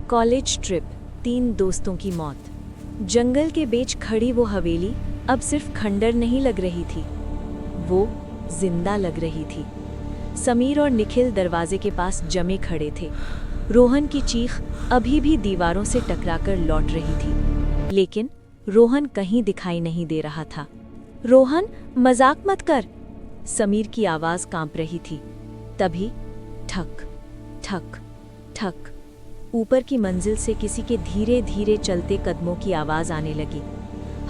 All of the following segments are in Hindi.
कॉलेज ट्रिप, 3 दोस्तों की मौत। जंगल के बीच खड़ी वो हवेली अब सिर्फ खंडर नहीं लग रही थी, वो जिंदा लग रही थी। समीर और निखिल दरवाजे के पास जमे खड़े थे। रोहन की चीख अभी भी दीवारों से टकराकर लौट रही थी, लेकिन रोहन कहीं दिखाई नहीं दे रहा था। रोहन, मजाक मत कर। समीर की आवाज कांप रही थी। तभी ठक ठक ठक, ऊपर की मंजिल से किसी के धीरे धीरे चलते कदमों की आवाज आने लगी।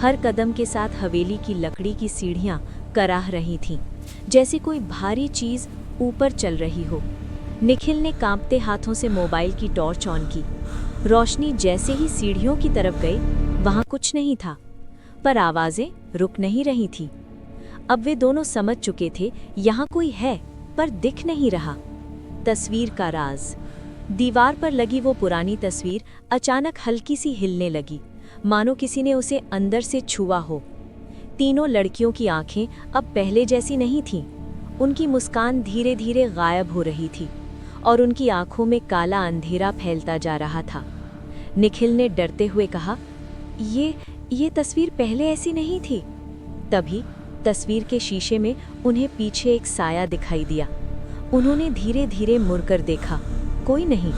हर कदम के साथ हवेली की लकड़ी की सीढ़ियां कराह रही थीं, जैसे कोई भारी चीज ऊपर चल रही हो। निखिल ने कांपते हाथों से मोबाइल की टॉर्च ऑन की। रोशनी जैसे ही सीढ़ियों की तरफ गई, वहां कुछ नहीं था, पर आवाजें रुक नहीं रही थीं। अब वे दोनों समझ चुके थे, यहाँ कोई है पर दिख नहीं रहा। तस्वीर का राज। दीवार पर लगी वो पुरानी तस्वीर अचानक हल्की सी हिलने लगी, मानो किसी ने उसे अंदर से छुआ हो। तीनों लड़कियों की आंखें अब पहले जैसी नहीं थीं। उनकी मुस्कान धीरे धीरे गायब हो रही थी और उनकी आंखों में काला अंधेरा फैलता जा रहा था। निखिल ने डरते हुए कहा, ये तस्वीर पहले ऐसी नहीं थी। तभी तस्वीर के शीशे में उन्हें पीछे एक साया दिखाई दिया। उन्होंने धीरे धीरे मुड़कर देखा, कोई नहीं।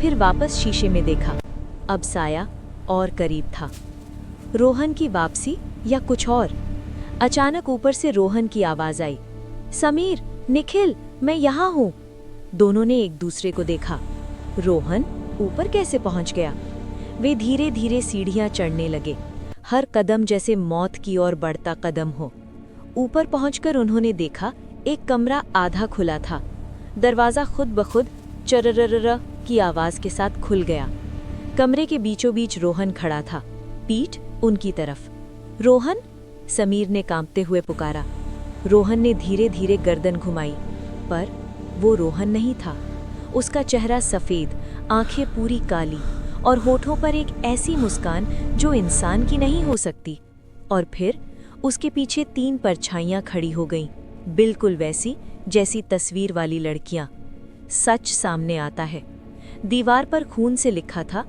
फिर वापस शीशे में देखा, अब साया और करीब था। रोहन की वापसी या कुछ और? अचानक ऊपर से रोहन की आवाज आई, समीर, निखिल, मैं यहाँ हूँ। दोनों ने एक दूसरे को देखा। रोहन ऊपर कैसे पहुँच गया? वे धीरे धीरे सीढ़ियाँ चढ़ने लगे, हर कदम जैसे मौत की ओर बढ़ता कदम हो। ऊपर पहुंचकर उन्होंने देखा, एक कमरा आधा खुला था। दरवाजा खुद ब खुद चरररर की आवाज के साथ खुल गया। कमरे के बीचों बीच रोहन खड़ा था, पीठ उनकी तरफ। रोहन, समीर ने कांपते हुए पुकारा। रोहन ने धीरे धीरे गर्दन घुमाई, पर वो रोहन नहीं था। उसका चेहरा सफेद, आंखें पूरी काली और होठों पर एक ऐसी मुस्कान जो इंसान की नहीं हो सकती। और फिर उसके पीछे 3 परछाइयां खड़ी हो गईं, बिल्कुल वैसी जैसी तस्वीर वाली लड़कियां। सच सामने आता है। दीवार पर खून से लिखा था,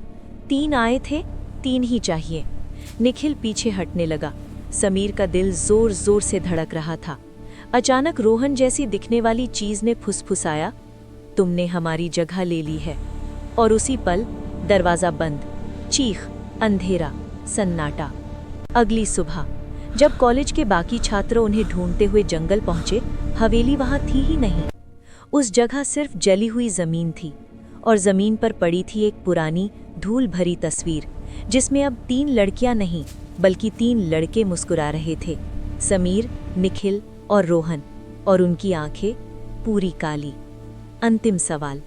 3 आए थे, 3 ही चाहिए। निखिल पीछे हटने लगा। समीर का दिल जोर जोर से धड़क रहा था। अचानक रोहन जैसी दिखने वाली चीज ने फुसफुसाया, तुमने हमारी जगह ले ली है। और उसी पल दरवाजा बंद, चीख, अंधेरा, सन्नाटा। अगली सुबह जब कॉलेज के बाकी छात्र उन्हें ढूंढते हुए जंगल पहुंचे, हवेली वहां थी ही नहीं। उस जगह सिर्फ जली हुई जमीन थी, और जमीन पर पड़ी थी एक पुरानी धूल भरी तस्वीर, जिसमें अब 3 लड़कियां नहीं बल्कि 3 लड़के मुस्कुरा रहे थे, समीर, निखिल और रोहन, और उनकी आंखें पूरी काली। अंतिम सवाल।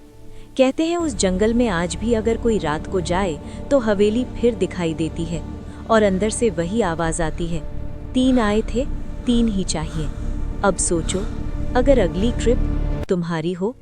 कहते हैं उस जंगल में आज भी अगर कोई रात को जाए तो हवेली फिर दिखाई देती है, और अंदर से वही आवाज आती है, 3 आए थे, 3 ही चाहिए। अब सोचो, अगर अगली ट्रिप तुम्हारी हो